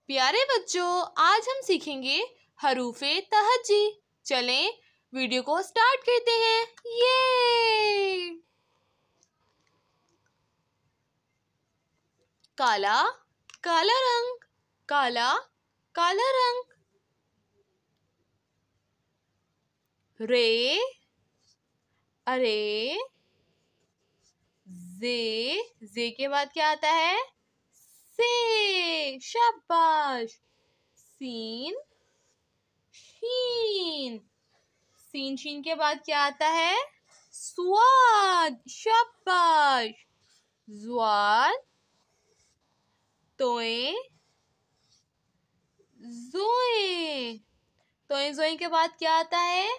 प्यारे बच्चों, आज हम सीखेंगे हरूफे तहज्जी। चलें वीडियो को स्टार्ट करते हैं। ये काला काला रंग, काला काला रंग। रे अरे, जे के बाद क्या आता है? से। शाबाश। सीन शीन, सीन शीन के बाद क्या आता है? स्वाद। शाबाश। ज़्वाद तोए ज़ोए, तोए ज़ोए के बाद क्या आता है?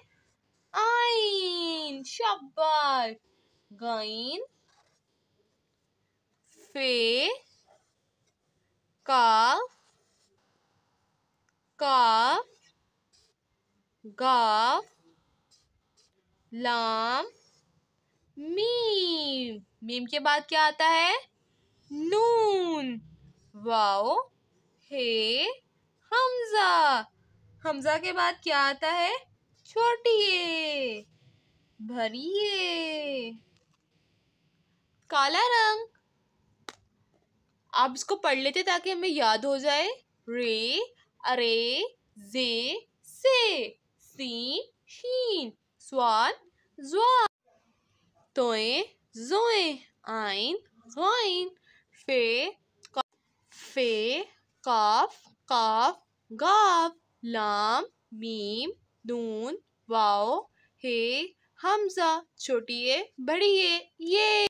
आइन। शाबाश। गाइन फे काफ काफ गाफ लाम मीम, मीम के बाद क्या आता है? नून। वाओ हे हमजा, हमजा के बाद क्या आता है? छोटी ए। भरिए। काला रंग, आप इसको पढ़ लेते ताकि हमें याद हो जाए। रे अरे, जे से, सीन शीन, स्वाद ज़्वाद, तोए ज़ोए, आइन गाइन, फे काफ काफ गाफ, लाम मीम नून वाओ हे हमजा, छोटी ए बड़ी ए। ये